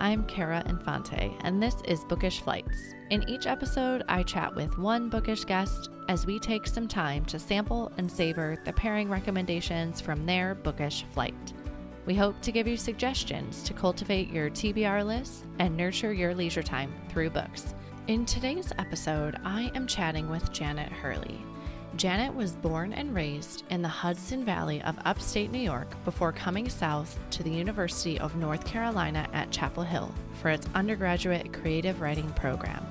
I'm Kara Infante, and this is Bookish Flights. In each episode, I chat with one bookish guest as we take some time to sample and savor the pairing recommendations from their bookish flight. We hope to give you suggestions to cultivate your TBR list and nurture your leisure time through books. In today's episode, I am chatting with Janet Hurley. Janet was born and raised in the Hudson Valley of upstate New York before coming south to the University of North Carolina at Chapel Hill for its undergraduate creative writing program.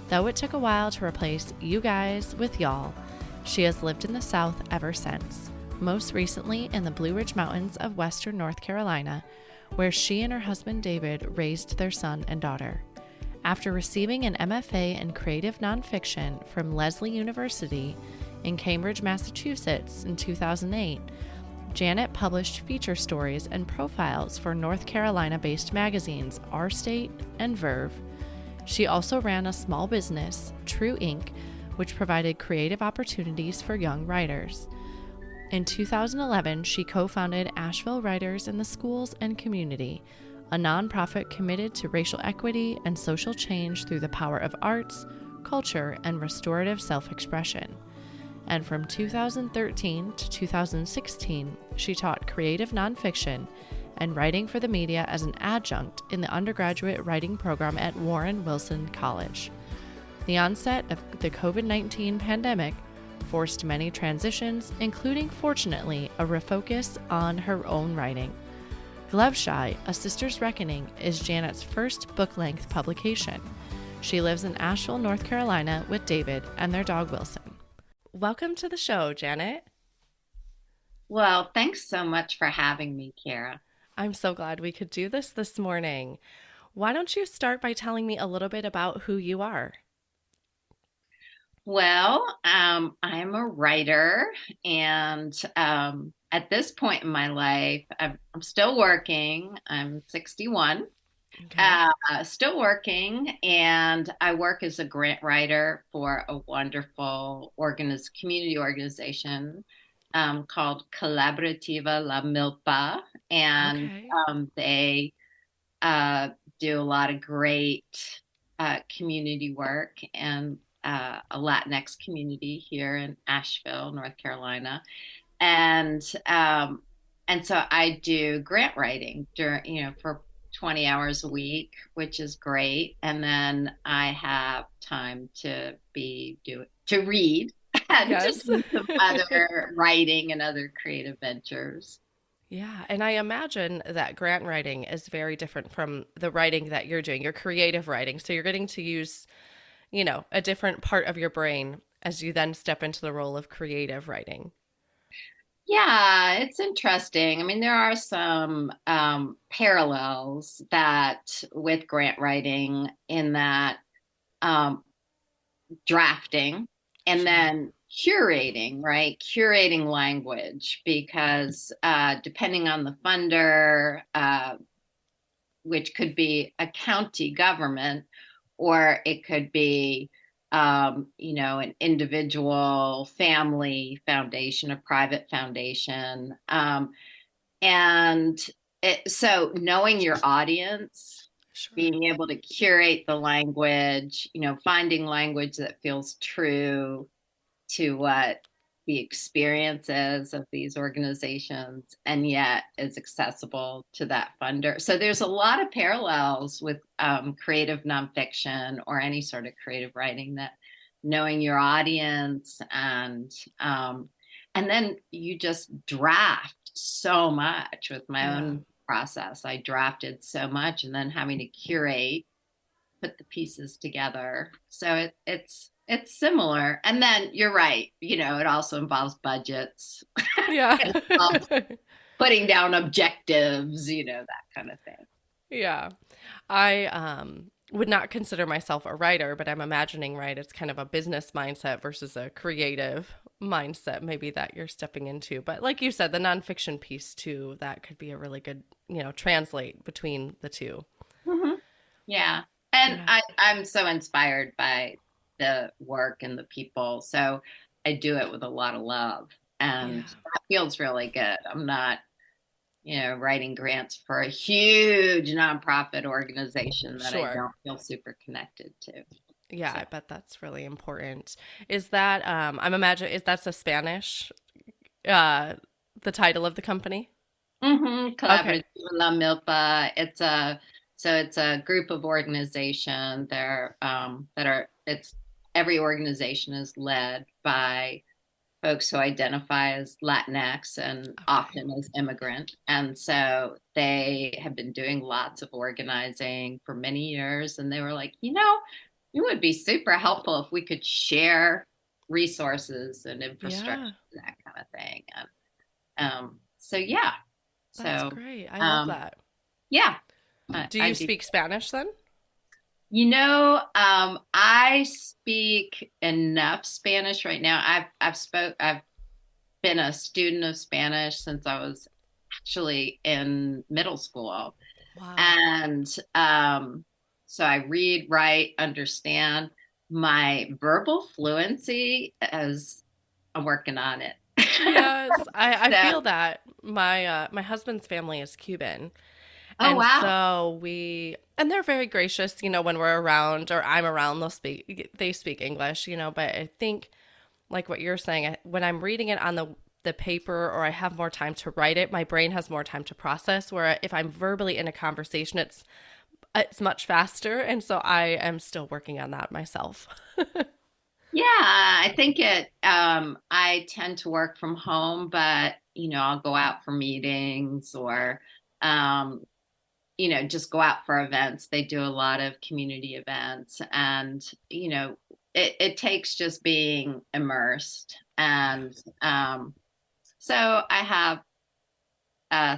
Though it took a while to replace you guys with y'all, she has lived in the South ever since, most recently in the Blue Ridge Mountains of western North Carolina, where she and her husband David raised their son and daughter. After receiving an MFA in creative nonfiction from Lesley University in Cambridge, Massachusetts in 2008, Janet published feature stories and profiles for North Carolina-based magazines State and VERVE. She also ran a small business, True Inc., which provided creative opportunities for young writers. In 2011, she co-founded Asheville Writers in the Schools and Community, a nonprofit committed to racial equity and social change through the power of arts, culture, and restorative self-expression. And from 2013 to 2016, she taught creative nonfiction and writing for the media as an adjunct in the undergraduate writing program at Warren Wilson College. The onset of the COVID-19 pandemic forced many transitions, including, fortunately, a refocus on her own writing. Gloveshy, A Sister's Reckoning is Janet's first book-length publication. She lives in Asheville, North Carolina with David and their dog Wilson. Welcome to the show, Janet. Well, thanks so much for having me, Kara. I'm so glad we could do this morning. Why don't you start by telling me a little bit about who you are? Well, I'm a writer, and at this point in my life, I'm still working. I'm 61. Okay. Still working, and I work as a grant writer for a wonderful community organization called Colaborativa La Milpa, and Okay. they do a lot of great community work and a Latinx community here in Asheville, North Carolina, and so I do grant writing for 20 hours a week, which is great. And then I have time to read and Yes. just do some other writing and other creative ventures. Yeah, and I imagine that grant writing is very different from the writing that you're doing, your creative writing. So you're getting to use, a different part of your brain as you then step into the role of creative writing. Yeah, it's interesting. I mean, there are some parallels with grant writing in that drafting and then curating, right? Curating language, because depending on the funder, which could be a county government, or it could be an individual family foundation, a private foundation. So knowing your audience, Sure. being able to curate the language, finding language that feels true to what the experiences of these organizations and yet is accessible to that funder. So there's a lot of parallels with creative nonfiction or any sort of creative writing, that knowing your audience and then you just draft so much. With my own process, I drafted so much, and then having to curate, put the pieces together. So it's similar. And then you're right, it also involves budgets. Yeah. It involves putting down objectives, that kind of thing. Yeah. I would not consider myself a writer, but I'm imagining, right, it's kind of a business mindset versus a creative mindset maybe that you're stepping into. But like you said, the nonfiction piece too, that could be a really good, translate between the two. Mm-hmm. Yeah. And Yeah. I'm so inspired by the work and the people. So I do it with a lot of love, and that feels really good. I'm not writing grants for a huge nonprofit organization that I Sure. don't feel super connected to. Yeah, So, I bet that's really important. Is that I'm imagining is that's a Spanish uh the title of the company? Okay. Collaborative La Milpa. It's a group of organization. It's every organization is led by folks who identify as Latinx and Okay. often as immigrant. And so they have been doing lots of organizing for many years. And they were like, it would be super helpful if we could share resources and infrastructure Yeah. and that kind of thing. And so, yeah. That's So, great. I love um, that. yeah, Do I you do. speak Spanish then? I speak enough Spanish right now. I've been a student of Spanish since I was actually in middle school. Wow. And so I read, write, understand. My verbal fluency is, I'm working on it. Yes, I So, feel that. My husband's family is Cuban. oh, And wow. so and they're very gracious, when we're around or I'm around, they speak English, but I think like what you're saying, when I'm reading it on the paper or I have more time to write it, my brain has more time to process. Where if I'm verbally in a conversation, it's much faster, and so I am still working on that myself. Yeah, I think I tend to work from home, but, I'll go out for meetings or, um, just go out for events. They do a lot of community events and, it takes just being immersed. Yeah. And so I have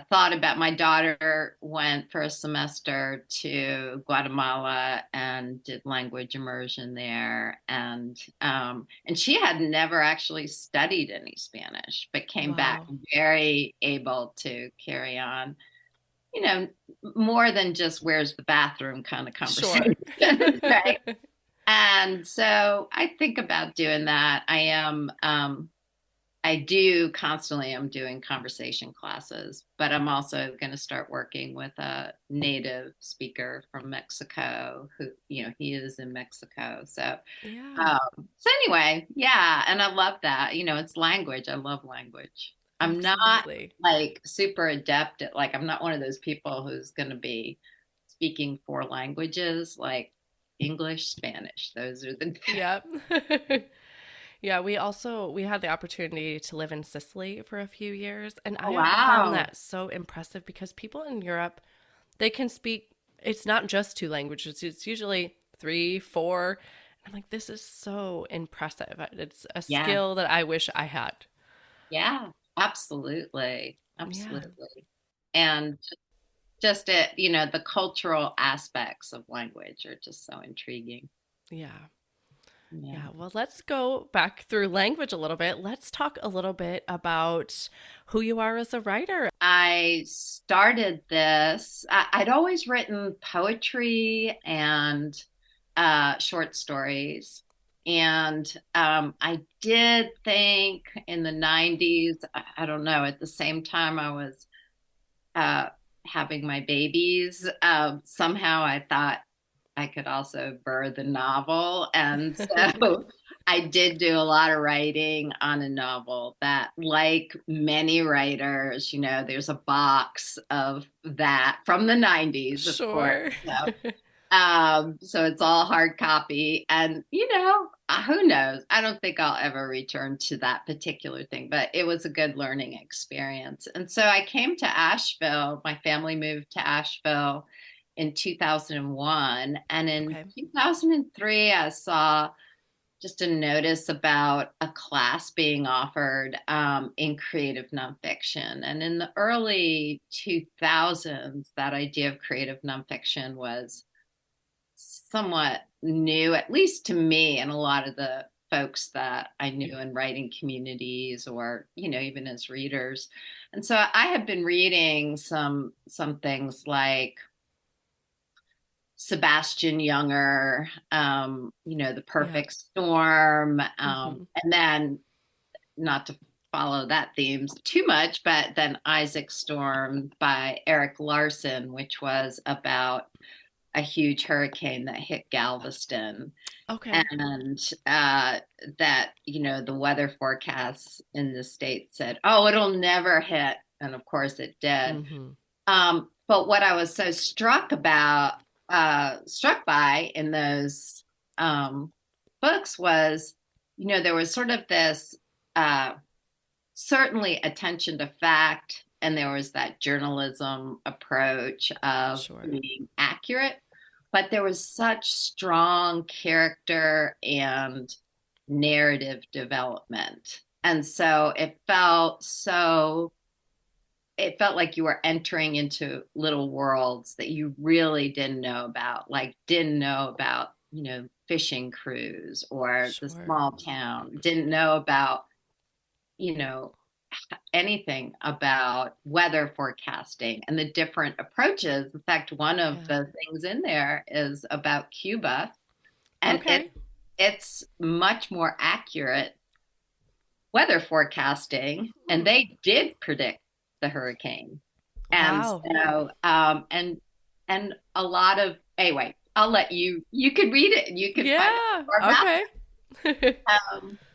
thought about my daughter went for a semester to Guatemala and did language immersion there, and she had never actually studied any Spanish, but came back Wow. very able to carry on, you know, more than just where's the bathroom kind of conversation, Sure. right? And so I think about doing that. I do constantly, I'm doing conversation classes, but I'm also going to start working with a native speaker from Mexico who, he is in Mexico. Yeah, So anyway, yeah. And I love that. It's language. I love language. I'm not absolutely. like super adept at, like, I'm not one of those people who's going to be speaking four languages like English, Spanish. Those are the, Yep. Yeah, we had the opportunity to live in Sicily for a few years, and oh, I found wow. that so impressive because people in Europe, they can speak, it's not just two languages, it's usually three, four. I'm like, this is so impressive. It's a Yeah. skill that I wish I had. Yeah, absolutely. Yeah. Absolutely. And just it, the cultural aspects of language are just so intriguing. Yeah. Yeah. Yeah, well, let's go back through language a little bit. Let's talk a little bit about who you are as a writer. I started this, I'd always written poetry and short stories. And I did think in the 90s, I don't know, at the same time I was uh, having my babies, somehow I thought I could also birth a novel. And so I did do a lot of writing on a novel that, like many writers, there's a box of that from the 90s, of course. Sure. So it's all hard copy. And, who knows? I don't think I'll ever return to that particular thing, but it was a good learning experience. And so I came to Asheville. My family moved to Asheville in 2001. And in Okay. 2003, I saw just a notice about a class being offered in creative nonfiction. And in the early 2000s, that idea of creative nonfiction was somewhat new, at least to me and a lot of the folks that I knew in writing communities or, even as readers. And so I had been reading some things like Sebastian Younger, The Yeah. Perfect Storm, Hmm. and then not to follow that theme too much, but then Isaac Storm by Eric Larson, which was about a huge hurricane that hit Galveston. Okay. And that, the weather forecasts in the state said, oh, it'll never hit. And of course it did. Mm-hmm. But what I was so struck by in those books was, there was sort of this certainly attention to fact, and there was that journalism approach of being accurate, but there was such strong character and narrative development. And so it felt like you were entering into little worlds that you really didn't know about, fishing crews or the small town, didn't know about, anything about weather forecasting and the different approaches. In fact, one of the things in there is about Cuba, and it's much more accurate weather forecasting, and they did predict the hurricane. And so, and a lot of, anyway, I'll let you could read it and you could find more about it.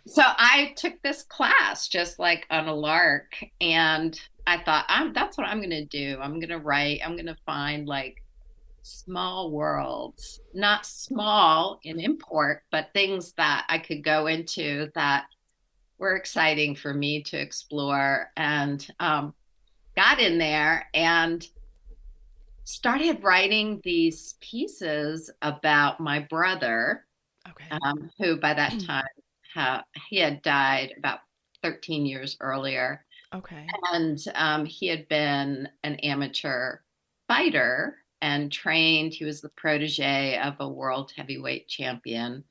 So I took this class just like on a lark, and I thought, that's what I'm going to do. I'm going to write, I'm going to find like small worlds, not small in import, but things that I could go into that were exciting for me to explore, and got in there and started writing these pieces about my brother, who by that time he had died about 13 years earlier. And he had been an amateur fighter and trained. He was the protege of a world heavyweight champion,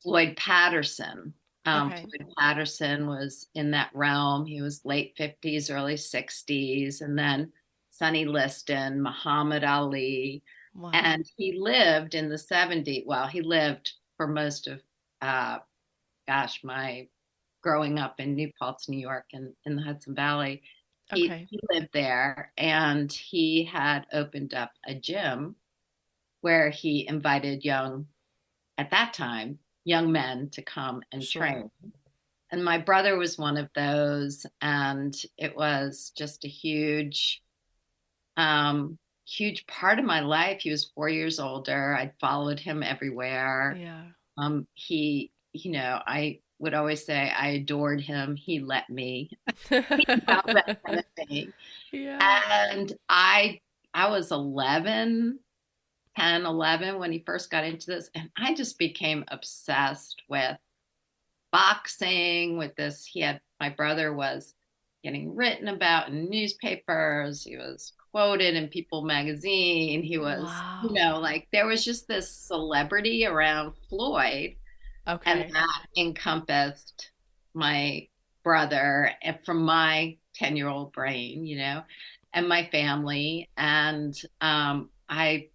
Floyd Patterson. Floyd Patterson was in that realm. He was late 50s, early 60s. And then Sonny Liston, Muhammad Ali. Wow. And he lived in the 70s. Well, he lived for most of, my growing up in New Paltz, New York, and in the Hudson Valley. He lived there, and he had opened up a gym where he invited young men to come and train. And my brother was one of those, and it was just a huge part of my life. He was 4 years older. I'd followed him everywhere. I would always say I adored him. He let me. That kind of thing. And I was 11 when he first got into this, and I just became obsessed with boxing, with this. My brother was getting written about in newspapers. He was quoted in People magazine. He was, there was just this celebrity around Floyd. And that encompassed my brother from my 10-year-old brain, and my family. And I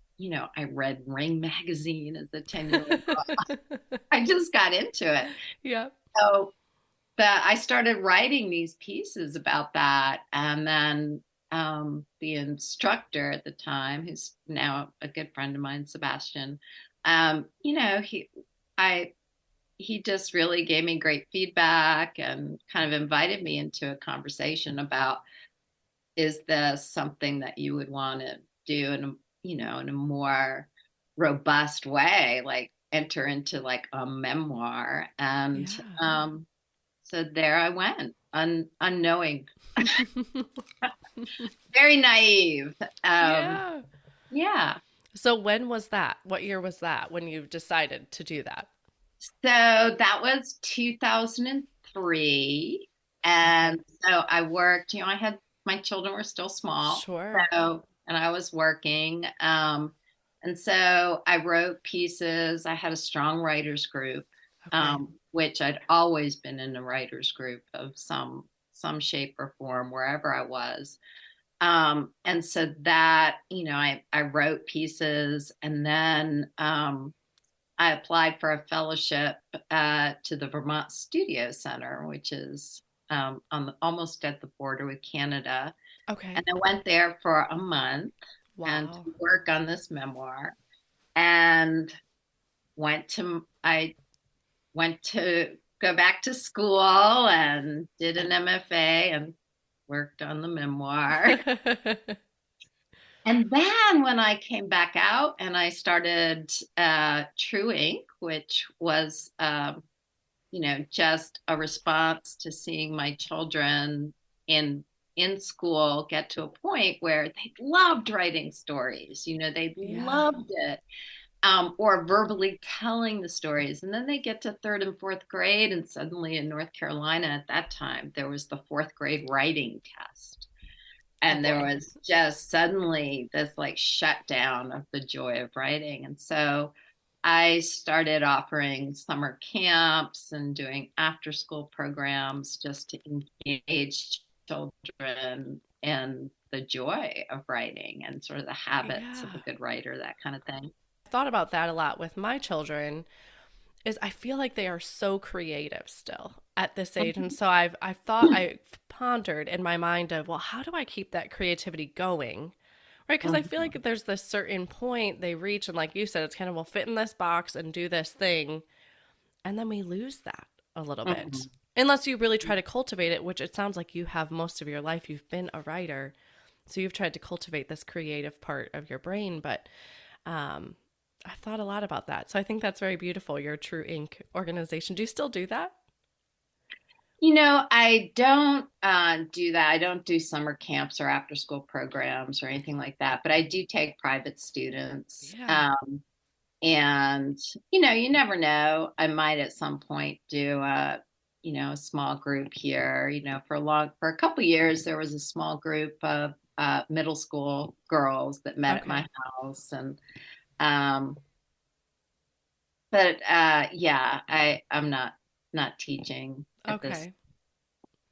read Ring magazine as a 10-year-old girl. I just got into it. So I started writing these pieces about that. And then the instructor at the time, who's now a good friend of mine, Sebastian, he just really gave me great feedback and kind of invited me into a conversation about, is this something that you would want to do in a more robust way, like enter into like a memoir. And so there I went, unknowing, very naive. So when was that? What year was that when you decided to do that? So that was 2003. And so I worked, my children were still small. And I was working. And so I wrote pieces. I had a strong writers group, which I'd always been in a writers group of some shape or form, wherever I was. And so that, I wrote pieces, and then I applied for a fellowship to the Vermont Studio Center, which is almost at the border with Canada. Okay. And I went there for a month and Wow. to work on this memoir. And I went to go back to school and did an MFA and worked on the memoir. And then when I came back out and I started True Ink, which was, just a response to seeing my children in in school get to a point where they loved writing stories. They Yeah. loved it, or verbally telling the stories. And then they get to third and fourth grade, and suddenly in North Carolina at that time, there was the fourth grade writing test. Oh And there boy. was just suddenly this like shutdown of the joy of writing. And so I started offering summer camps and doing after school programs just to engage children in the joy of writing and sort of the habits of Yeah. a good writer, that kind of thing. I thought about that a lot with my children is I feel like they are so creative still at this age. And so I pondered in my mind of, well, how do I keep that creativity going? Right? Because I feel like there's this certain point they reach, and like you said, it's kind of, we'll fit in this box and do this thing. And then we lose that a little bit. Mhm. Unless you really try to cultivate it, which it sounds like you have most of your life. You've been a writer. So you've tried to cultivate this creative part of your brain. But um, I've thought a lot about that. So I think that's very beautiful, your True Ink organization. Do you still do that? I don't do that. I don't do summer camps or after school programs or anything like that, but I do take private students. Yeah. And, you never know. I might at some point do a small group here. For a couple of years, there was a small group of middle school girls that met at my Okay. house. Um, yeah, I'm not teaching at this. Okay.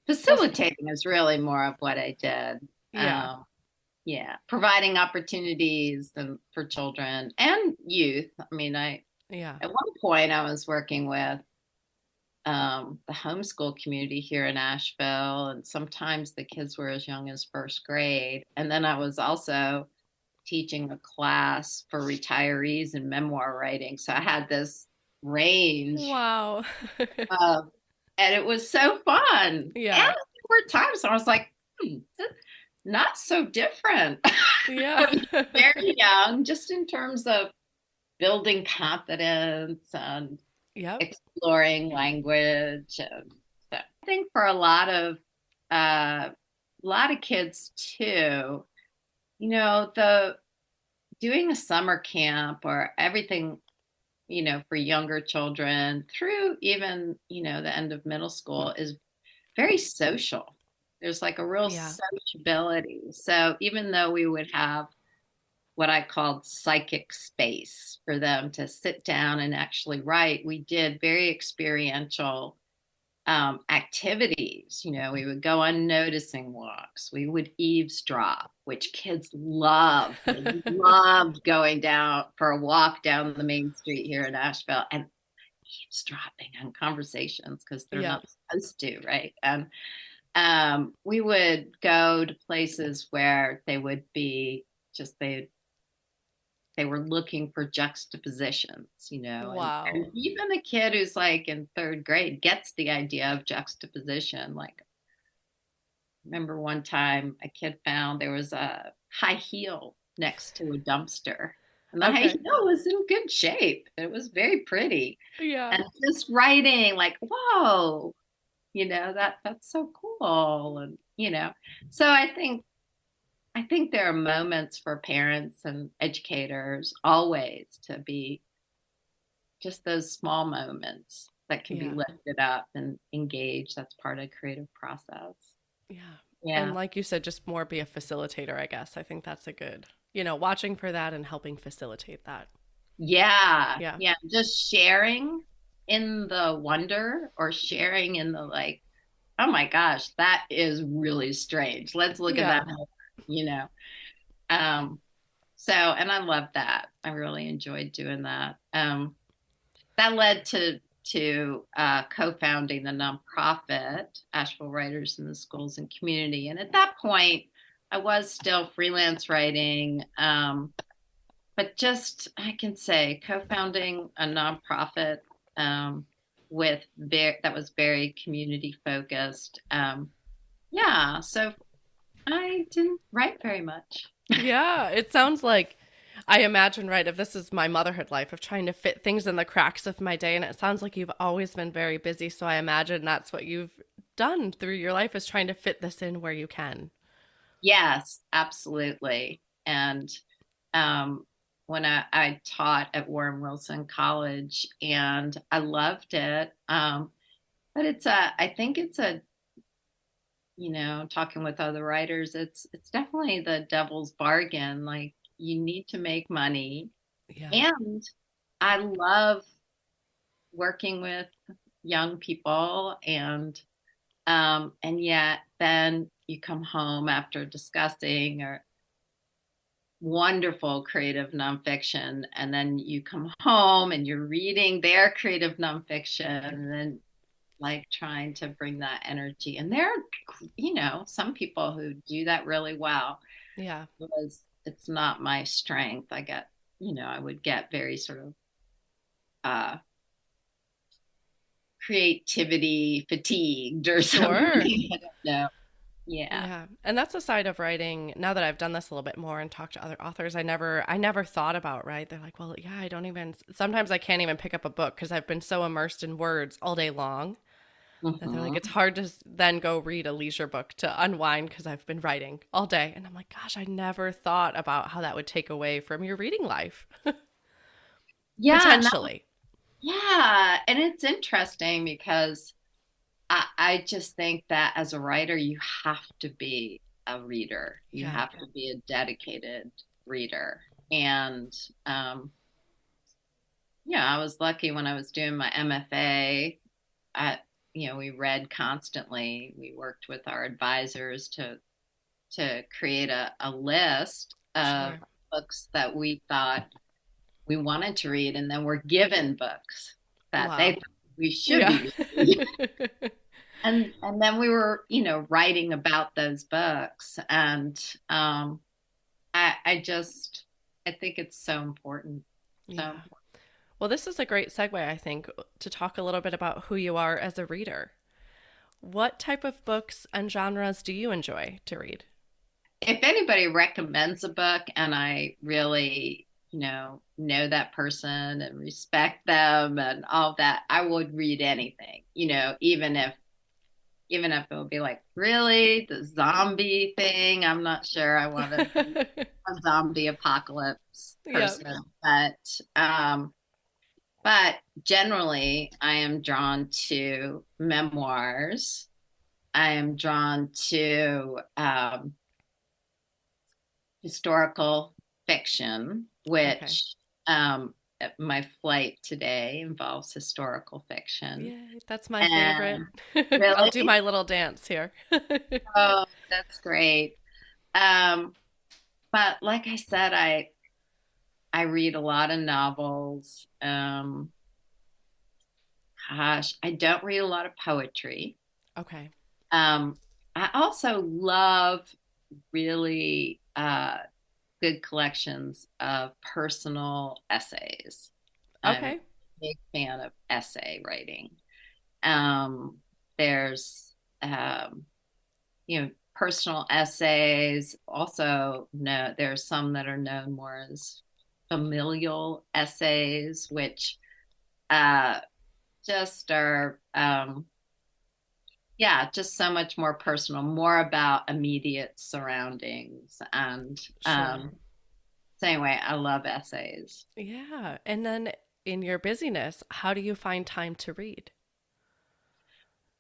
Well, Facilitating is really more of what I did. yeah. Um, yeah, providing opportunities for children and youth. I mean, Yeah. at one point I was working with the homeschool community here in Asheville, and sometimes the kids were as young as first grade. And then I was also teaching a class for retirees in memoir writing. So I had this range Wow. of, and it was so fun. And Yeah. there were times I was like, not so different. Yeah. Very young, just in terms of building confidence and Yep. exploring language. And so I think for a lot of kids too, the doing a summer camp or everything, for younger children through even, the end of middle school is very social. There's like a real Yeah. sociability. So even though we would have what I called psychic space for them to sit down and actually write, we did very experiential activities. We would go on noticing walks. We would eavesdrop, which kids love. They loved going down for a walk down the main street here in Asheville and eavesdropping on conversations because they're Yep. not supposed to, right? And we would go to places where they would be just they were looking for juxtapositions, and Wow. even a kid who's like in third grade gets the idea of juxtaposition. Like, remember one time a kid found there was a high heel next to a dumpster, and the high Okay. heel was in good shape. It was very pretty, Yeah. and just writing like, whoa, that's so cool, and so I think there are moments for parents and educators always to be just those small moments that can be Yeah. lifted up and engaged. That's part of creative process. Yeah. And Yeah. like you said, just more be a facilitator, I guess. I think that's a good, watching for that and helping facilitate that. Yeah. Yeah. Yeah. Just sharing in the wonder or sharing in the like, oh my gosh, that is really strange. Let's look at Yeah. that more, you know. Um, and I love that. I really enjoyed doing that. That led to to co-founding the nonprofit Asheville Writers in the Schools and Community. And at that point, I was still freelance writing, but just I can say co-founding a nonprofit with that was very community focused. Yeah, so I didn't write very much. Yeah, it sounds like, I imagine, right, if this is my motherhood life of trying to fit things in the cracks of my day, and it sounds like you've always been very busy, so I imagine that's what you've done through your life, is trying to fit this in where you can. Yes, absolutely. And when I taught at Warren Wilson College, and I loved it. But I think it's a, talking with other writers, it's definitely the devil's bargain. Like, you need to make money. Yeah. And I love working with young people, and yet then you come home after discussing or wonderful creative nonfiction, and then you come home and you're reading their creative nonfiction, and then like trying to bring that energy. And there are, some people who do that really well. Yeah. Because it's not my strength. I would get very sort of creativity fatigued or Sure. something. I don't know. Yeah. And that's a side of writing. Now that I've done this a little bit more and talked to other authors, I never thought about, right? They're like, well, yeah, sometimes I can't even pick up a book because I've been so immersed in words all day long. Mm-hmm. And they're like, it's hard to then go read a leisure book to unwind because I've been writing all day. And I'm like, gosh, I never thought about how that would take away from your reading life. Yeah. Potentially. And it's interesting because I just think that as a writer, you have to be a reader. You have to be a dedicated reader. And, I was lucky when I was doing my MFA. We read constantly. We worked with our advisors to create a list of books that we thought we wanted to read, and then we're given books that they thought we should be reading. And then we were, writing about those books. And I think it's so important. Yeah. Well, this is a great segue, I think, to talk a little bit about who you are as a reader. What type of books and genres do you enjoy to read? If anybody recommends a book and I really, know that person and respect them and all that, I would read anything, even if it would be like, really, the zombie thing, I'm not sure I want to be a zombie apocalypse person. But generally, I am drawn to memoirs. I am drawn to historical fiction, which my flight today involves historical fiction. Yeah, that's my favorite. Really? I'll do my little dance here. Oh, that's great. But like I said, I read a lot of novels. Gosh, I don't read a lot of poetry. Okay. I also love really good collections of personal essays. Okay. I'm a big fan of essay writing. There's, personal essays. Also, there's some that are known more as familial essays, which just are, just so much more personal, more about immediate surroundings. And so anyway, I love essays. Yeah. And then in your busyness, how do you find time to read?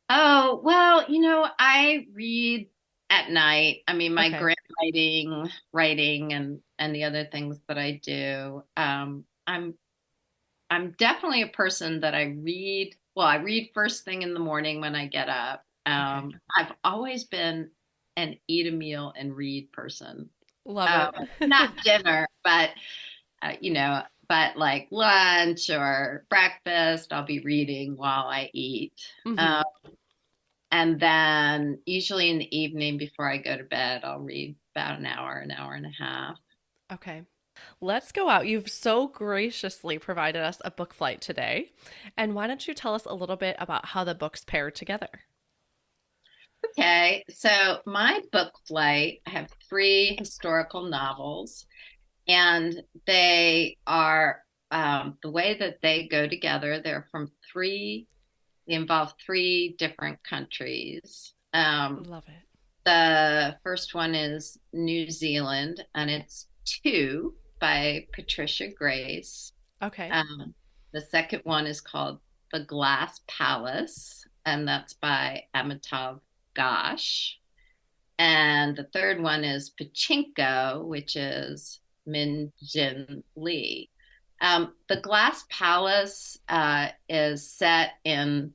Oh, well, I read at night. I mean, my grant writing and the other things that I do. I'm definitely a person that I read. Well, I read first thing in the morning when I get up. I've always been an eat a meal and read person. Love it. Not dinner, but but like lunch or breakfast, I'll be reading while I eat. Mm-hmm. And then usually in the evening before I go to bed, I'll read about an hour and a half. Okay. Let's go out. You've so graciously provided us a book flight today. And why don't you tell us a little bit about how the books pair together? Okay, so my book flight, I have three historical novels, and they are the way that they go together. They involve three different countries. Love it. The first one is New Zealand, and it's Two by Patricia Grace. Okay. The second one is called The Glass Palace, and that's by Amitav Ghosh. And the third one is Pachinko, which is Min Jin Lee. The Glass Palace is set in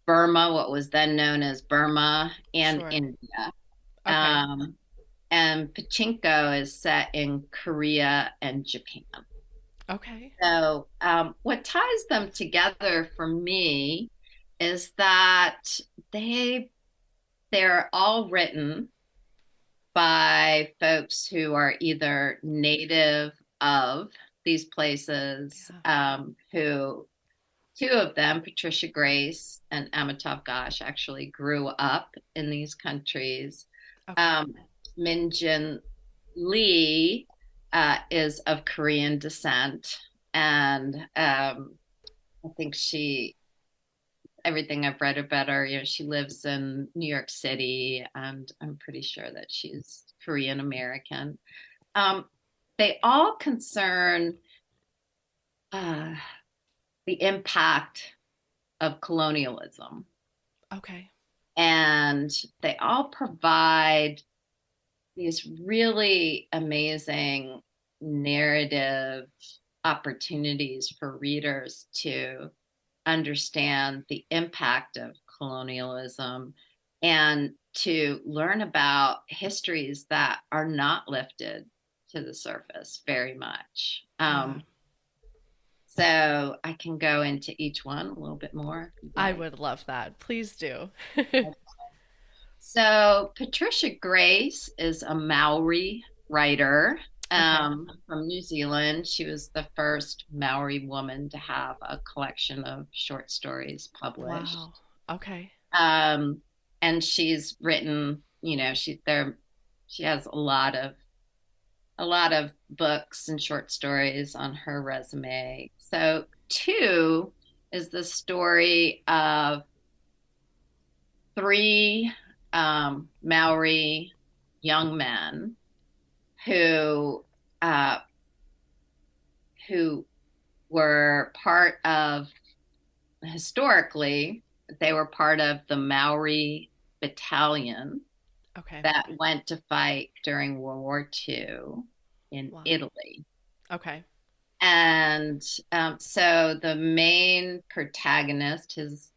Burma, what was then known as Burma, and Sure. India. Okay. And Pachinko is set in Korea and Japan. Okay. So, what ties them together for me is that they're all written by folks who are either native of these places, who two of them, Patricia Grace and Amitav Ghosh, actually grew up in these countries. Okay. Min Jin Lee is of Korean descent, and I think everything I've read about her, she lives in New York City, and I'm pretty sure that she's Korean American. They all concern the impact of colonialism, Okay. and they all provide these really amazing narrative opportunities for readers to understand the impact of colonialism and to learn about histories that are not lifted to the surface very much. So I can go into each one a little bit more. I would love that. Please do. So Patricia Grace is a Maori writer from New Zealand. She was the first Maori woman to have a collection of short stories published. Wow. Okay. And she's written, she has a lot of books and short stories on her resume. So Two is the story of three Maori young men who were historically, they were part of the Maori battalion that went to fight during World War II in Italy. Okay. And so the main protagonist is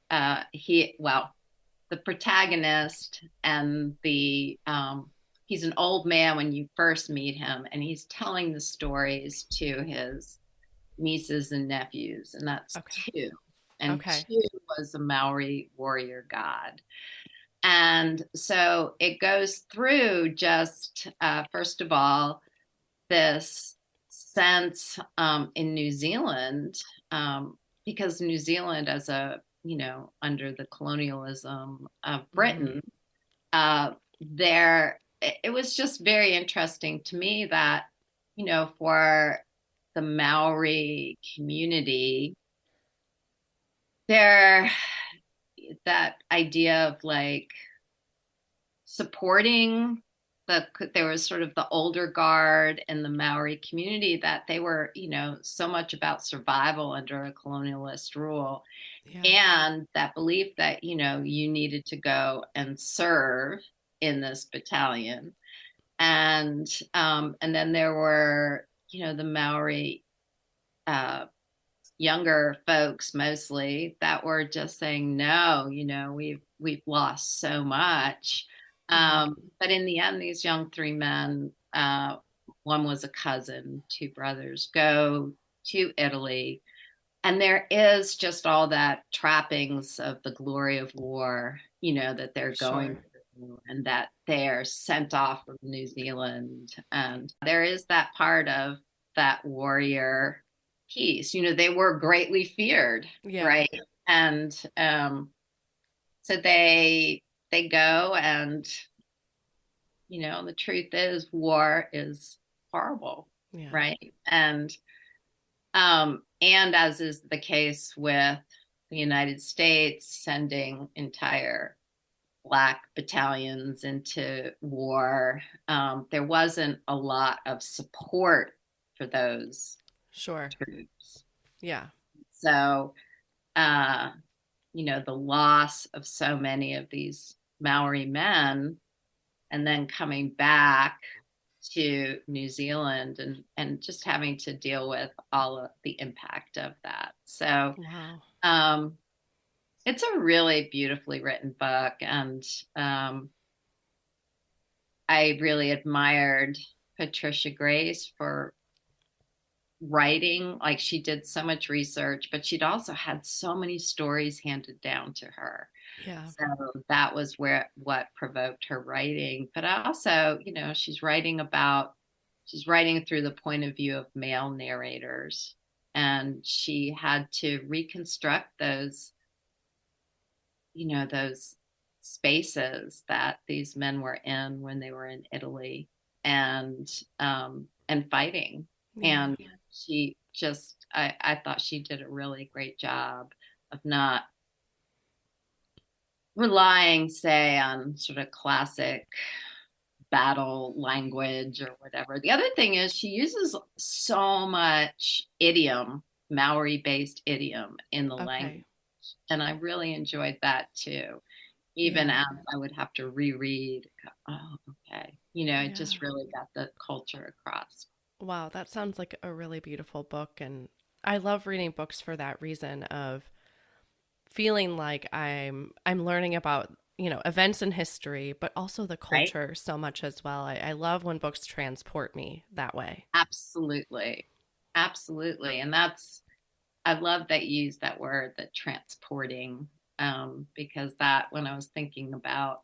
the protagonist, and he's an old man when you first meet him, and he's telling the stories to his nieces and nephews, and that's Two. And Two was a Maori warrior god. And so it goes through just, first of all, this sense in New Zealand, because New Zealand, as under the colonialism of Britain, it was just very interesting to me that, for the Maori community, that idea of like supporting there was sort of the older guard in the Maori community, that they were, so much about survival under a colonialist rule. And that belief that, you needed to go and serve in this battalion. And then there were, the Maori younger folks mostly that were just saying, no, we've lost so much. But in the end, these young three men, one was a cousin, two brothers, go to Italy. And there is just all that trappings of the glory of war, that they're going Sure. through, and that they're sent off from New Zealand. And there is that part of that warrior piece. They were greatly feared, Yeah. right? And so they go, and the truth is war is horrible, Yeah. right? And as is the case with the United States sending entire Black battalions into war, there wasn't a lot of support for those Sure. troops. Yeah. So, uh, the loss of so many of these Maori men, and then coming back to New Zealand, and just having to deal with all of the impact of that. So Wow. it's a really beautifully written book, and I really admired Patricia Grace for writing. Like, she did so much research, but she'd also had so many stories handed down to her. Yeah. So that was what provoked her writing. But also, she's writing through the point of view of male narrators, and she had to reconstruct those spaces that these men were in when they were in Italy, and fighting. Yeah. And I thought she did a really great job of not relying, say, on sort of classic battle language or whatever. The other thing is she uses so much idiom, Maori based idiom in the language. Okay. And I really enjoyed that too. Even Yeah. as I would have to reread, oh, okay. It Yeah. just really got the culture across. Wow, that sounds like a really beautiful book, and I love reading books for that reason of feeling like I'm learning about, events in history, but also the Right? culture so much as well. I love when books transport me that way. Absolutely. Absolutely. And I love that you use that word, that transporting, because that, when I was thinking about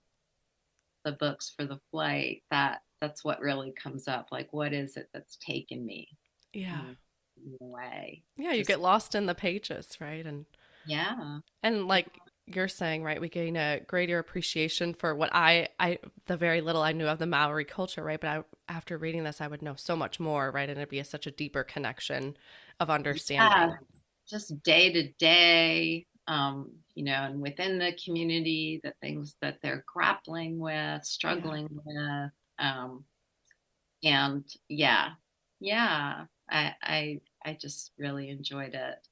the books for the flight, that's what really comes up. Like, what is it that's taken me Yeah. um, away? Yeah, you Just, get lost in the pages, right? yeah. And like you're saying, right, we gain a greater appreciation for what I the very little I knew of the Maori culture, right? But after reading this, I would know so much more, right? And it'd be such a deeper connection of Yeah. understanding. Just day to day, and within the community, the things that they're grappling with, Yeah. struggling with. Um, and yeah, I just really enjoyed it.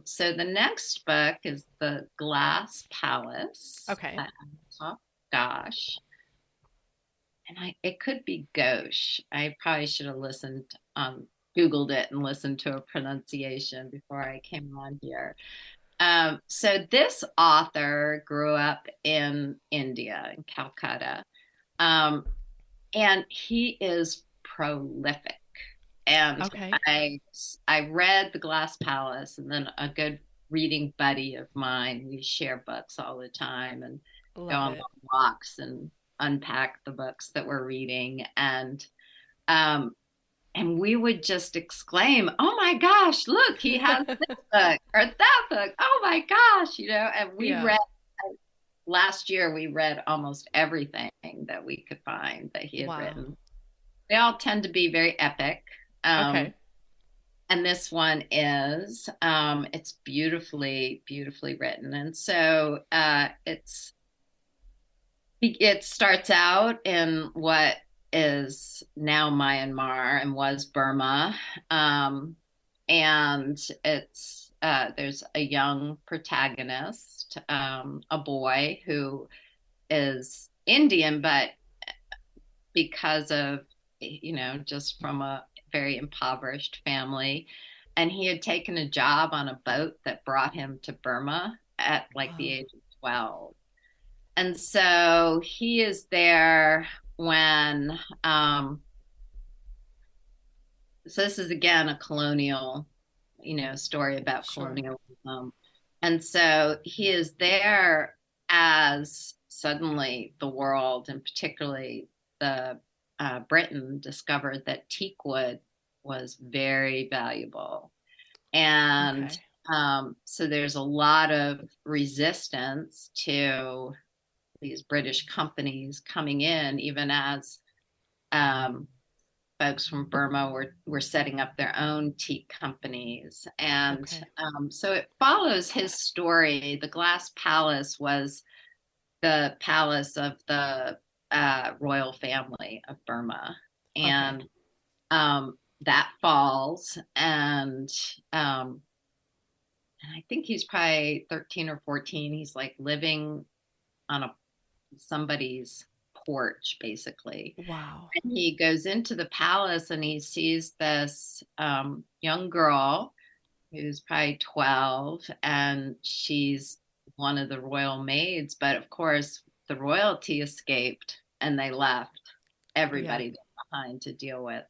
So the next book is The Glass Palace. Okay. Oh gosh. And it could be gauche. I probably should have Googled it and listened to a pronunciation before I came on here. So this author grew up in India, in Calcutta, um, and he is prolific. And Okay. I read The Glass Palace, and then a good reading buddy of mine, we share books all the time and go Love on it. long walks and unpack the books that we're reading. Um, and we would just exclaim, "Oh my gosh, look, he has this book or that book. Oh my gosh," And Yeah. last year we read almost everything that we could find that he had Wow. written. They all tend to be very epic. Um, Okay. and this one is, it's beautifully, beautifully written. And so it starts out in what is now Myanmar and was Burma. And there's a young protagonist, a boy who is Indian, but because of, just from a very impoverished family. And he had taken a job on a boat that brought him to Burma at like the Wow. age of 12. And so he is there when So this is again a colonial, story about Sure. colonialism. And so he is there as suddenly the world, and particularly the Britain, discovered that teak wood was very valuable. And Okay. so there's a lot of resistance to these British companies coming in, even as um, folks from Burma were setting up their own teak companies. And Okay. so it follows his story. The Glass Palace was the palace of the royal family of Burma. Okay. And that falls. And I think he's probably 13 or 14. He's like living on somebody's porch, basically. Wow. And he goes into the palace and he sees this young girl who's probably 12, and she's one of the royal maids. But of course, the royalty escaped and they left Yeah. everybody behind to deal with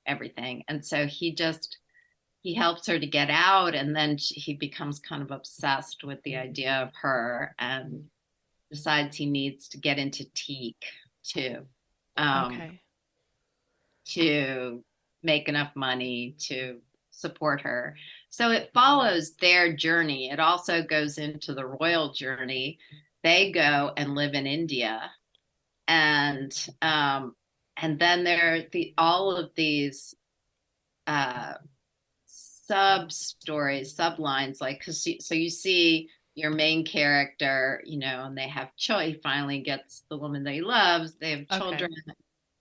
everything. And so he helps her to get out, and then he becomes kind of obsessed with the idea of her and decides he needs to get into teak too, um, Okay. to make enough money to support her. So it follows their journey. It also goes into the royal journey. They go and live in India, and then there are all of these uh, sub stories, sublines, like, so you see your main character, and they have he finally gets the woman that he loves, they have Okay. children,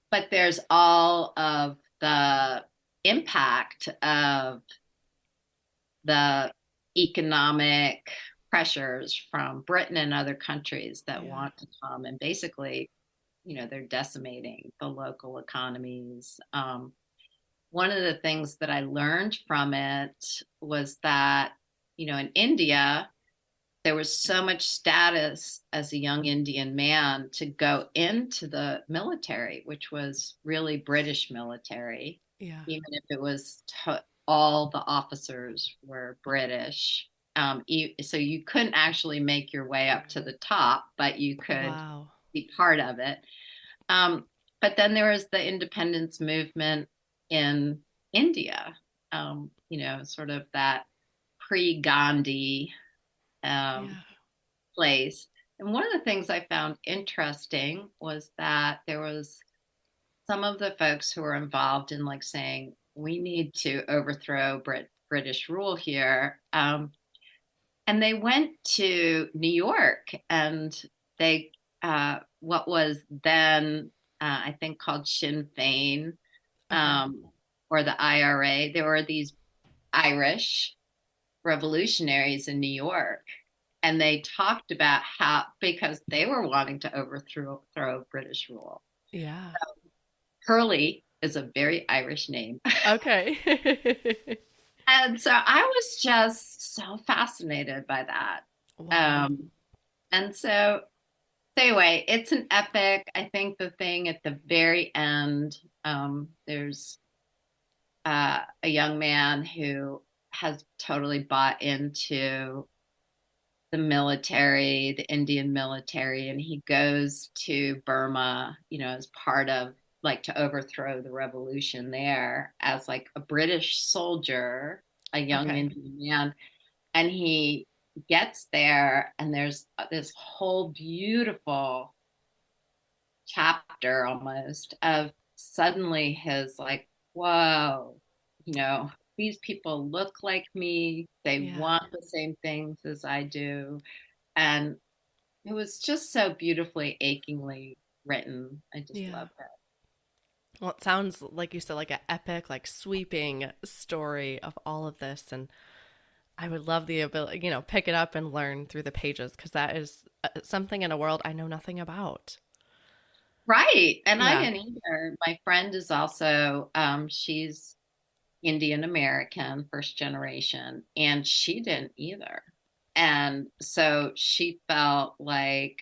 but there's all of the impact of the economic pressures from Britain and other countries that Yeah. want to come, and basically, they're decimating the local economies. One of the things that I learned from it was that, in India, there was so much status as a young Indian man to go into the military, which was really British military, Yeah. even if it was all the officers were British. So you couldn't actually make your way up to the top, but you could Wow. be part of it. Um, but then there was the independence movement in India, sort of that pre-Gandhi um, Yeah. place. And one of the things I found interesting was that there was some of the folks who were involved in like saying, we need to overthrow British rule here. And they went to New York, and they, what was then, I think, called Sinn Féin, Okay. um, or the IRA. There were these Irish revolutionaries in New York, and they talked about how, because they were wanting to overthrow British rule. Yeah. Hurley is a very Irish name. Okay. And so I was just so fascinated by that. Wow. Um, and so anyway, it's an epic. I think the thing at the very end, there's a young man who has totally bought into the military, the Indian military, and he goes to Burma, as part of like to overthrow the revolution there as like a British soldier, a young Okay. Indian man. And he gets there, and there's this whole beautiful chapter almost of suddenly his like, whoa, these people look like me, they Yeah. want the same things as I do. And it was just so beautifully, achingly written. I just Yeah. love it. Well, it sounds like you said, like an epic, like sweeping story of all of this. And I would love the ability, pick it up and learn through the pages because that is something in a world I know nothing about. Right. And I Yeah. didn't either. My friend is also, she's Indian American, first generation, and she didn't either. And so she felt like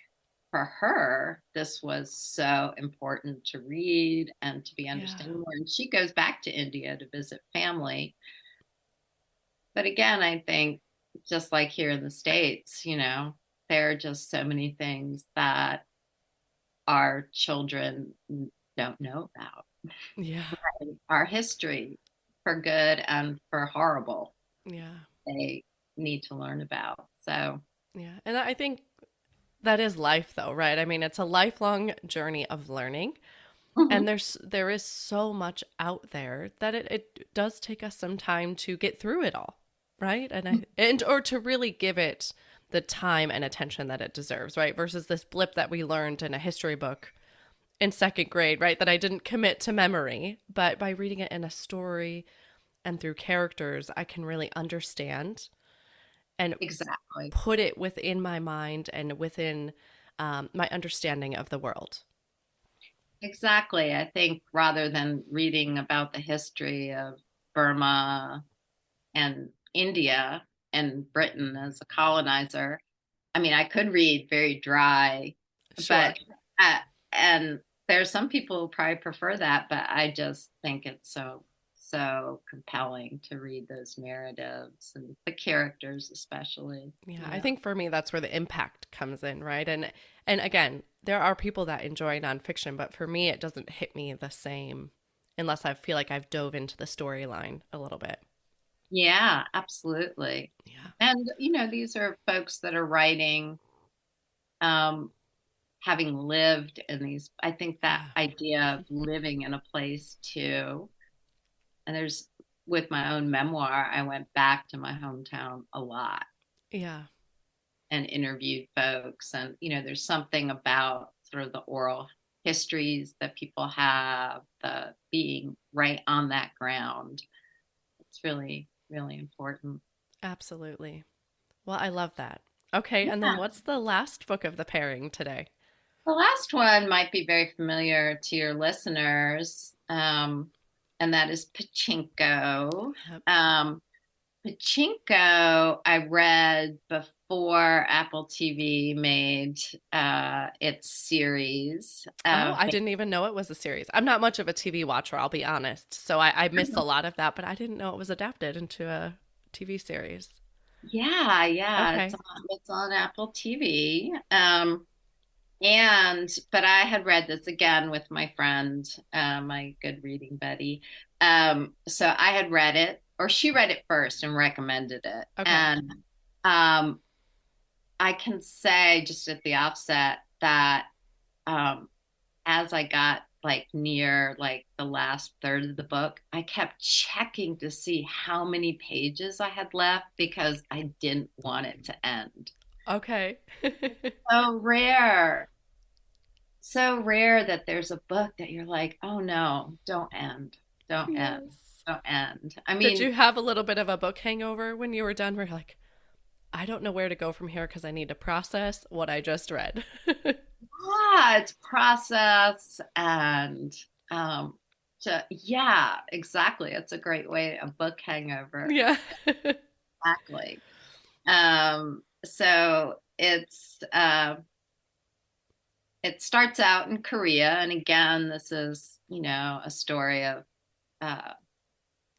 for her, this was so important to read and to be understanding more. And she goes back to India to visit family. But again, I think just like here in the States, there are just so many things that our children don't know about. Yeah. Right? Our history, for good and for horrible, Yeah. they need to learn about. So, yeah. And I think that is life though, right? I mean, it's a lifelong journey of learning. And there is so much out there that it does take us some time to get through it all, right? And or to really give it the time and attention that it deserves, right? Versus this blip that we learned in a history book in second grade, right? That I didn't commit to memory, but by reading it in a story and through characters, I can really understand and exactly. put it within my mind and within my understanding of the world. Exactly. I think rather than reading about the history of Burma and India and Britain as a colonizer, I mean, I could read very dry, Sure. but and there's some people who probably prefer that, but I just think it's so compelling to read those narratives and the characters especially. Yeah, I think for me that's where the impact comes in, right? And again, there are people that enjoy nonfiction, but for me it doesn't hit me the same unless I feel like I've dove into the storyline a little bit. Yeah, absolutely. Yeah. And these are folks that are writing, having lived in these. I think that idea of living in a place too. And with my own memoir, I went back to my hometown a lot. Yeah. And interviewed folks. And, there's something about sort of the oral histories that people have, the being right on that ground. It's really, really important. Absolutely. Well, I love that. Okay, Yeah. and then what's the last book of the pairing today? The last one might be very familiar to your listeners, and that is Pachinko. Yep. Pachinko, I read before Apple TV made its series. I didn't even know it was a series. I'm not much of a TV watcher, I'll be honest. So I missed a lot of that, but I didn't know it was adapted into a TV series. Yeah. Okay. It's on Apple TV. But I had read this again with my friend, my good reading buddy. So I had read it, or she read it first and recommended it. Okay. And I can say just at the offset that as I got near the last third of the book, I kept checking to see how many pages I had left because I didn't want it to end. Okay. So rare that there's a book that you're like, oh no, don't end. Don't end. Don't end. I mean, did you have a little bit of a book hangover when you were done where you're like, I don't know where to go from here because I need to process what I just read? it's process and yeah, exactly. It's a great way, a book hangover. Yeah. Exactly. So it starts out in Korea. And again, this is, a story of,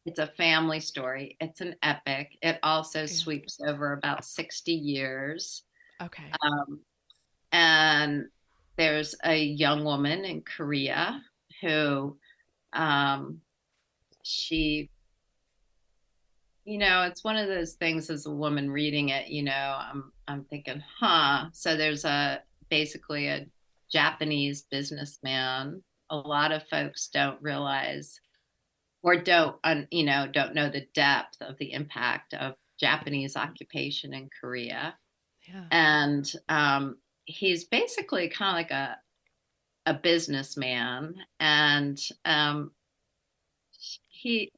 it's a family story. It's an epic. It also sweeps over about 60 years. Okay. And there's a young woman in Korea who, she, it's one of those things as a woman reading it, I'm thinking, so there's basically a Japanese businessman. A lot of folks don't realize or don't know the depth of the impact of Japanese occupation in Korea. Yeah. And he's basically kind of like a businessman, and he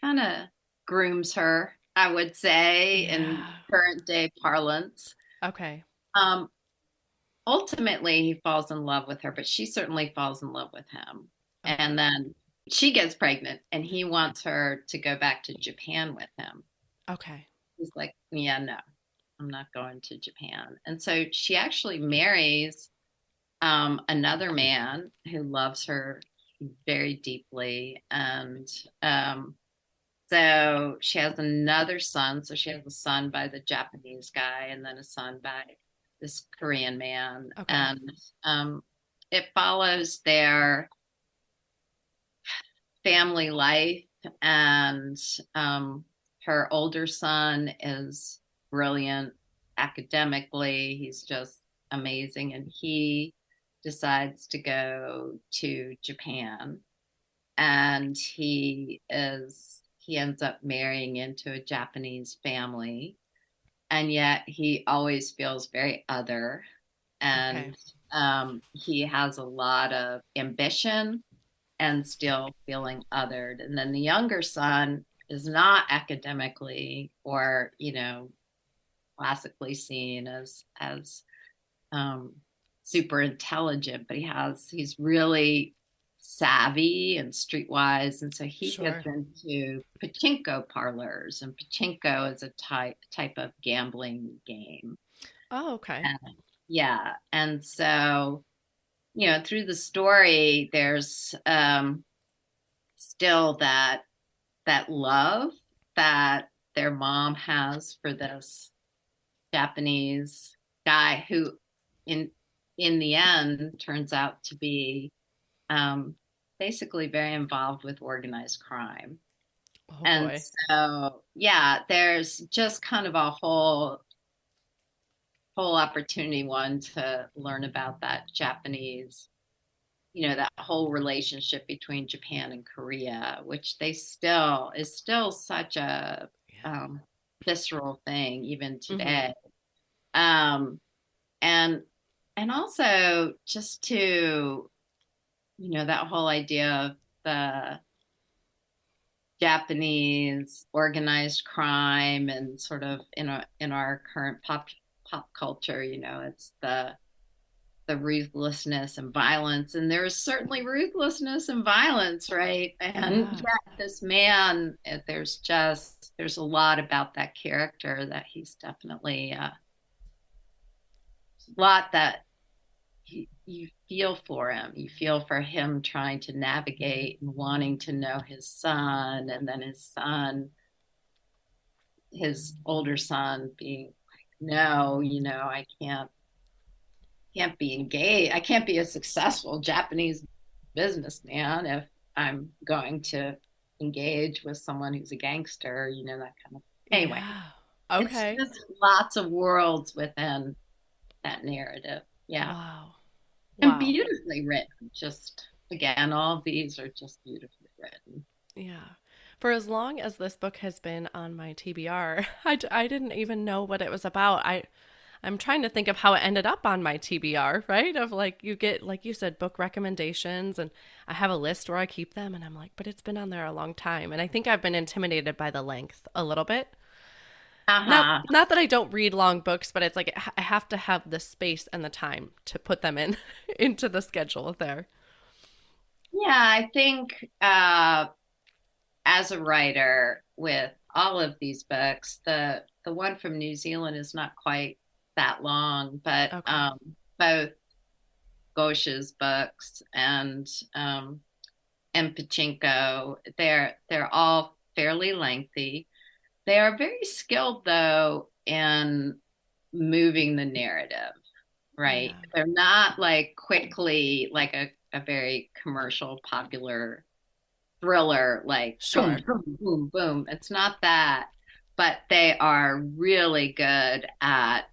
kind of grooms her, I would say, in current day parlance. Okay. Ultimately, he falls in love with her, but she certainly falls in love with him. Okay. And then she gets pregnant, and he wants her to go back to Japan with him. Okay. He's like, yeah, no. I'm not going to Japan. And so she actually marries another man who loves her very deeply. And so she has another son. So she has a son by the Japanese guy and then a son by this Korean man. Okay. And it follows their family life. And her older son is brilliant academically. He's just amazing. And he decides to go to Japan. And he ends up marrying into a Japanese family. And yet he always feels very other. And he has a lot of ambition and still feeling othered. And then the younger son is not academically or, classically seen as super intelligent, but he's really savvy and streetwise. And so he Sure. gets into pachinko parlors, and pachinko is a type of gambling game. Oh, okay. Yeah. And so, through the story, there's still that love that their mom has for this Japanese guy who in the end turns out to be basically very involved with organized crime. Oh, And boy. so, yeah, there's just kind of a whole opportunity, one, to learn about that Japanese, that whole relationship between Japan and Korea, which is still such a visceral thing even today. And also just to, that whole idea of the Japanese organized crime and sort of in our current pop culture, it's the ruthlessness and violence. And there is certainly ruthlessness and violence, right? And yet this man, there's a lot about that character that he's definitely a lot that you feel for him. You feel for him trying to navigate and wanting to know his son, and then his older son being like, no, I can't be engaged. I can't be a successful Japanese businessman if I'm going to engage with someone who's a gangster, that kind of. Anyway, Okay. It's just lots of worlds within that narrative. Yeah. Wow. And beautifully written. Just, again, all of these are just beautifully written. Yeah. For as long as this book has been on my TBR, I didn't even know what it was about. I'm trying to think of how it ended up on my TBR, right? Of like, you get, like you said, book recommendations, and I have a list where I keep them, and I'm like, but it's been on there a long time. And I think I've been intimidated by the length a little bit. Not that I don't read long books, but it's like I have to have the space and the time to put them in into the schedule there. Yeah, I think as a writer with all of these books, the one from New Zealand is not quite that long, but both Ghosh's books and Pachinko, they're all fairly lengthy. They are very skilled, though, in moving the narrative, right? Yeah. They're not like quickly like a very commercial, popular thriller, like Sure. boom, boom, boom, boom. It's not that, but they are really good at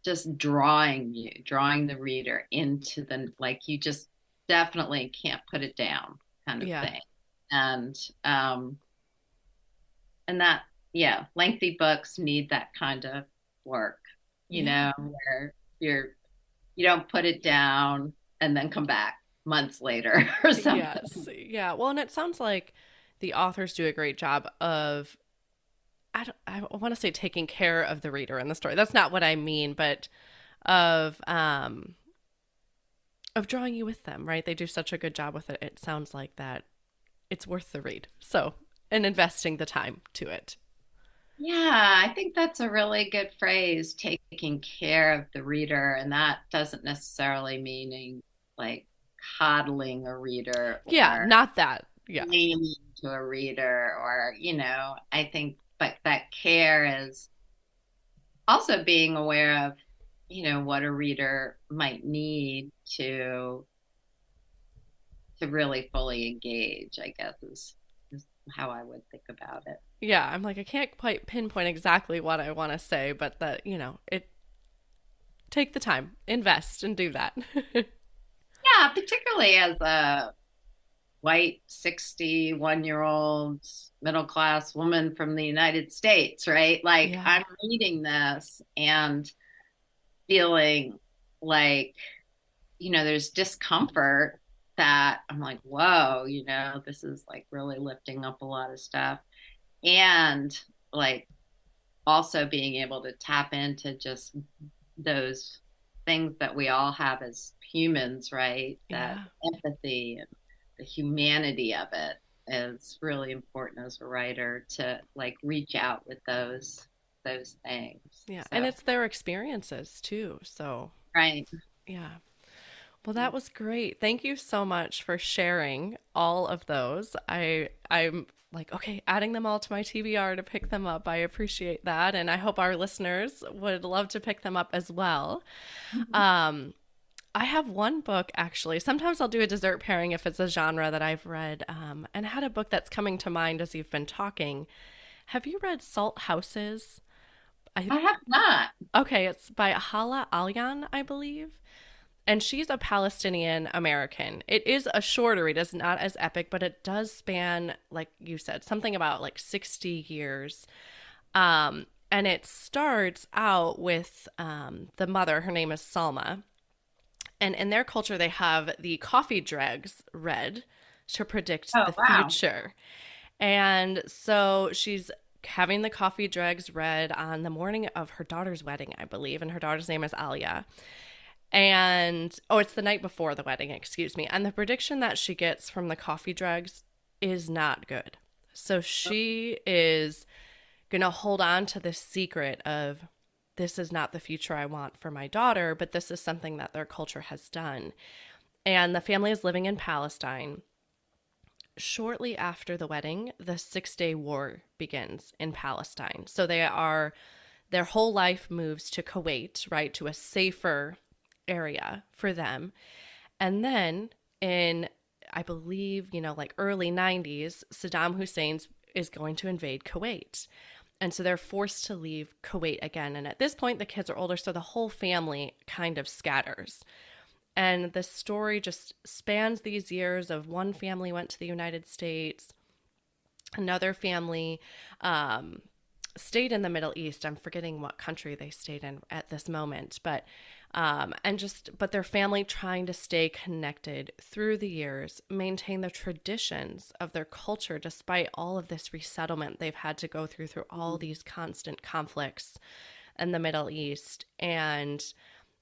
just drawing the reader into like you just definitely can't put it down kind of thing. And that, lengthy books need that kind of work, where you don't put it down and then come back months later or something. Yes. Yeah. Well, and it sounds like the authors do a great job of, I want to say taking care of the reader in the story. That's not what I mean, but of drawing you with them, right? They do such a good job with it. It sounds like that it's worth the read. So, and investing the time to it. Yeah, I think that's a really good phrase, taking care of the reader. And that doesn't necessarily meaning like coddling a reader Yeah, or not that. Yeah. leaning to a reader or, I think, but that care is also being aware of, what a reader might need to really fully engage, I guess is how I would think about it. Yeah, I'm like I can't quite pinpoint exactly what I want to say, but that, it take the time, invest and do that. Yeah, particularly as a white 61-year-old middle class woman from the United States, right? Like Yeah. I'm reading this and feeling like, there's discomfort that I'm like, whoa, this is like really lifting up a lot of stuff. And like also being able to tap into just those things that we all have as humans, right? That Yeah. empathy and the humanity of it is really important as a writer to like reach out with those things. Yeah, and So, it's their experiences too. So, right. yeah. Well, that was great. Thank you so much for sharing all of those. I'm like, okay, adding them all to my TBR to pick them up. I appreciate that, and I hope our listeners would love to pick them up as well. Mhm. Um, I have one book actually. Sometimes I'll do a dessert pairing if it's a genre that I've read, and I had a book that's coming to mind as you've been talking. Have you read Salt Houses? I I have not. Okay, it's by Hala Alyan, I believe. And she's a Palestinian American. It is a shorter read, it's not as epic, but it does span, like you said, something about like 60 years. And it starts out with the mother, her name is Salma. And in their culture, they have the coffee dregs read to predict Oh, the wow. future. And so she's having the coffee dregs read on the morning of her daughter's wedding, I believe. And her daughter's name is Alia. And oh, it's the night before the wedding, excuse me. And the prediction that she gets from the coffee dregs is not good. So she is going to hold on to this secret of this is not the future I want for my daughter, but this is something that their culture has done. And the family is living in Palestine. Shortly after the wedding, the 6 Day War begins in Palestine. So their whole life moves to Kuwait, right, to a safer area for them. And then in, I believe, like early 90s, Saddam Hussein's is going to invade Kuwait. And so they're forced to leave Kuwait again. And at this point, the kids are older, so the whole family kind of scatters. And the story just spans these years of one family went to the United States, another family stayed in the Middle East. I'm forgetting what country they stayed in at this moment, but but their family trying to stay connected through the years, maintain the traditions of their culture despite all of this resettlement they've had to go through all these constant conflicts in the Middle East. And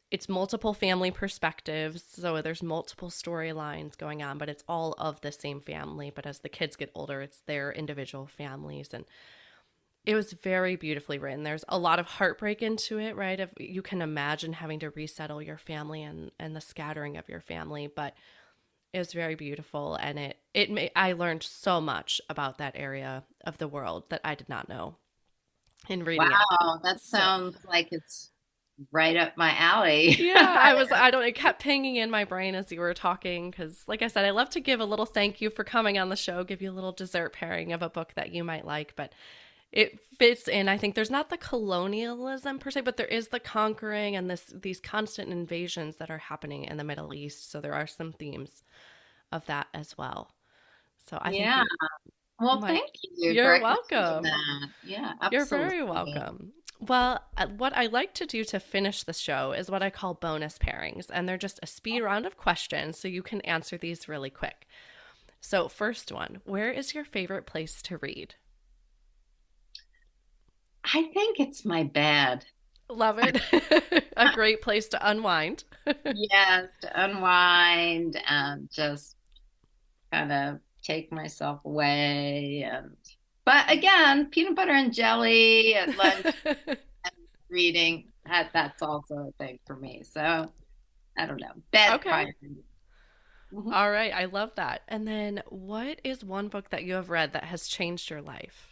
it's multiple family perspectives, so there's multiple storylines going on, but it's all of the same family. But as the kids get older, it's their individual families. And it was very beautifully written. There's a lot of heartbreak into it, right? If you can imagine having to resettle your family and the scattering of your family, but it was very beautiful. And I learned so much about that area of the world that I did not know in reading it. Wow, that So sounds like it's right up my alley. yeah, it kept pinging in my brain as you were talking because, like I said, I love to give a little thank you for coming on the show, give you a little dessert pairing of a book that you might like, but it fits in. I think there's not the colonialism per se, but there is the conquering and these constant invasions that are happening in the Middle East. So there are some themes of that as well. So I think Yeah. Well, might. thank you for You're acknowledging welcome. that. Yeah, You're very absolutely. welcome. Well, what I like to do to finish the show is what I call bonus pairings, and they're just a speed round of questions so you can answer these really quick. So, first one, where is your favorite place to read? I think it's my bed. Love it. A great place to unwind. Yes, to unwind and just kind of take myself away and But again, peanut butter and jelly at lunch and reading, that's also a thing for me. So I don't know. Bed Okay. priority. Mhm. All right. I love that. And then what is one book that you have read that has changed your life?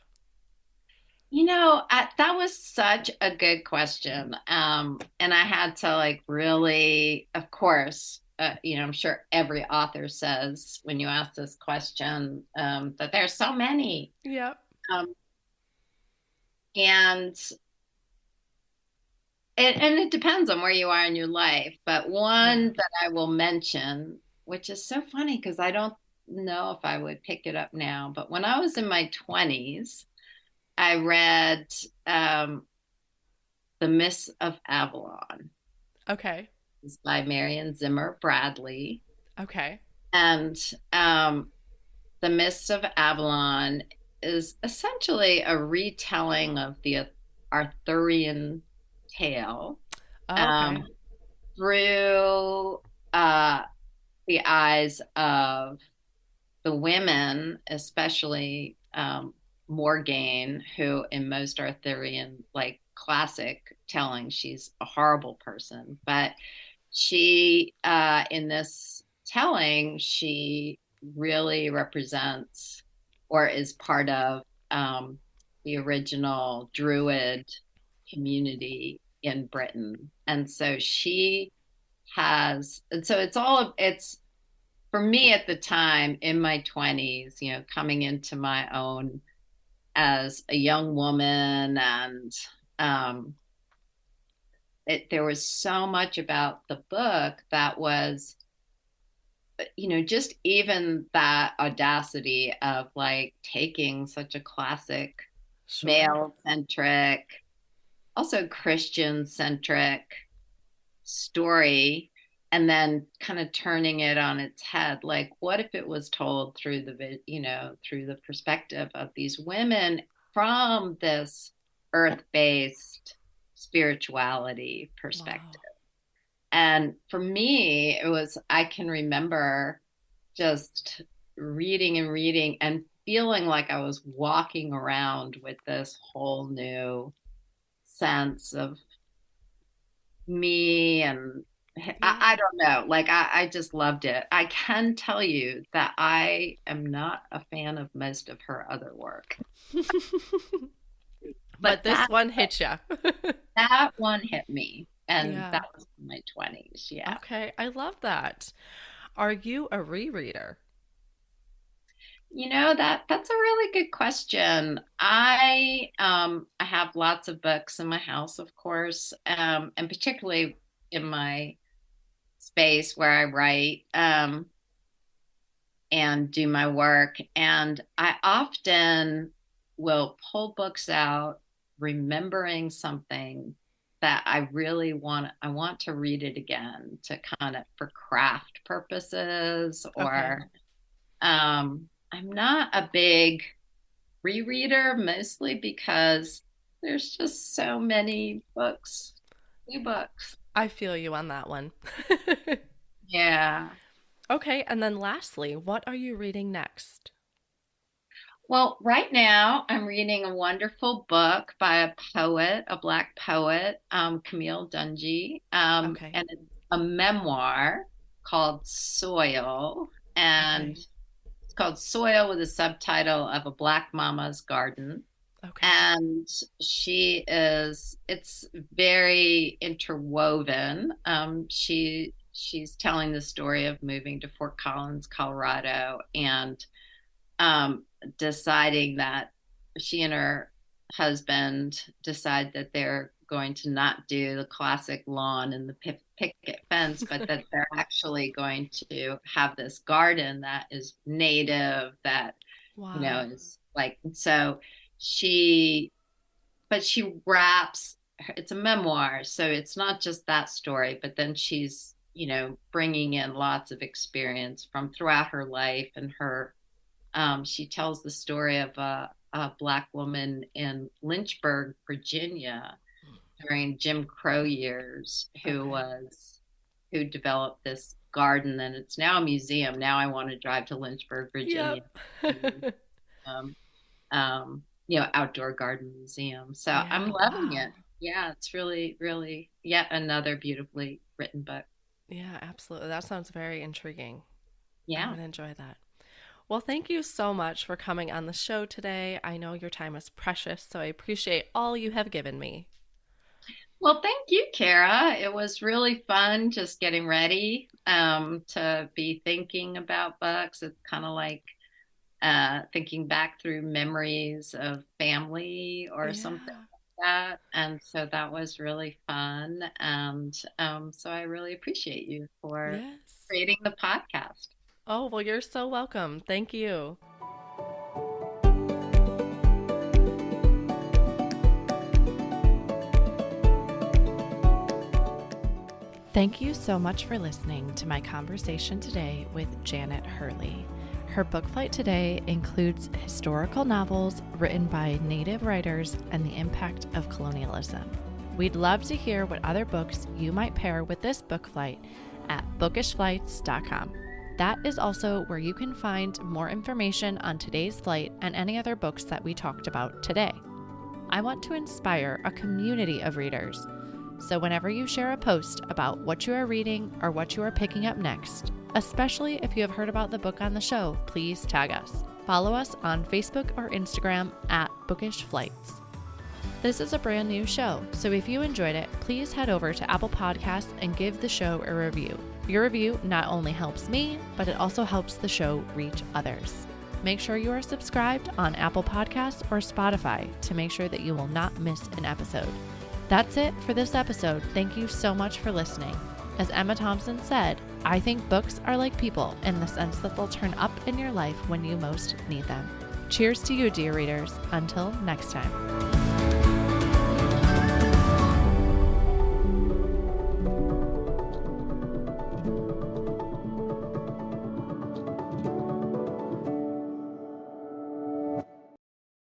That was such a good question. And I had to like really, of course, I'm sure every author says when you ask this question, that there's so many. Yep. Um, and and it depends on where you are in your life. But Yeah. one that I will mention, which is so funny because I don't know if I would pick it up now, but when I was in my 20s, I read um, The Mists of Avalon. Okay. It's by Marion Zimmer Bradley. Okay. And The Mists of Avalon is essentially a retelling of the Arthurian tale, Oh, okay. um, through uh, the eyes of the women, especially Morgaine, who in most Arthurian, like classic telling, she's a horrible person. But she, in this telling, she really represents or is part of the original Druid community in Britain. And so and so it's for me at the time in my 20s, coming into my own as a young woman, and um, there was so much about the book that was, just even that audacity of like taking such a classic Sure. male centric, also Christian centric story, and then kind of turning it on its head. Like, what if it was told through through the perspective of these women from this earth-based spirituality perspective? Wow. And for me, I can remember just reading and reading and feeling like I was walking around with this whole new sense of me. And I Yeah. don't know, like I just loved it. I can tell you that I am not a fan of most of her other work, but But this one hit you. that one hit me, and Yeah. that was in my 20s. Yeah. Okay. I love that. Are you a rereader? That's a really good question. I have lots of books in my house, of course, and particularly in my space where I write, and do my work. And I often will pull books out, remembering something that I want to read it again to kind of for craft purposes, Okay. or I'm not a big rereader, mostly because there's just so many books, new books. I feel you on that one. Yeah. Okay. And then lastly, what are you reading next? Well, right now I'm reading a wonderful book by a poet, a Black poet, Camille Dungy, Okay. and it's a memoir called Soil, and Okay. it's called Soil with a subtitle of A Black Mama's Garden. Okay. And it's very interwoven. She's telling the story of moving to Fort Collins, Colorado, and deciding that she and her husband decide that they're going to not do the classic lawn and the picket fence, but that they're actually going to have this garden that is native, that Wow. is like, so she but she wraps, it's a memoir, so it's not just that story, but then she's bringing in lots of experience from throughout her life. And she tells the story of a Black woman in Lynchburg, Virginia, during Jim Crow years, Okay. who developed this garden, and it's now a museum. Now I want to drive to Lynchburg, Virginia. Yep. Um, outdoor garden museum. So Yeah, I'm loving wow. it. Yeah, it's really, really yet another beautifully written book. Yeah, absolutely. That sounds very intriguing. I Yeah. would enjoy that. Well, thank you so much for coming on the show today. I know your time is precious, so I appreciate all you have given me. Well, thank you, Kara. It was really fun just getting ready to be thinking about books. It's kind of like thinking back through memories of family or something Yeah. like that. And so that was really fun. And so I really appreciate you for Yes. creating the podcast. Oh, well, you're so welcome. Thank you. Thank you so much for listening to my conversation today with Janet Hurley. Her book flight today includes historical novels written by Native writers and the impact of colonialism. We'd love to hear what other books you might pair with this book flight at bookishflights.com. That is also where you can find more information on today's flight and any other books that we talked about today. I want to inspire a community of readers. So whenever you share a post about what you are reading or what you are picking up next, especially if you have heard about the book on the show, please tag us. Follow us on Facebook or Instagram at Bookish Flights. This is a brand new show, so if you enjoyed it, please head over to Apple Podcasts and give the show a review. Your review not only helps me, but it also helps the show reach others. Make sure you are subscribed on Apple Podcasts or Spotify to make sure that you will not miss an episode. That's it for this episode. Thank you so much for listening. As Emma Thompson said, I think books are like people in the sense that they'll turn up in your life when you most need them. Cheers to you, dear readers. Until next time.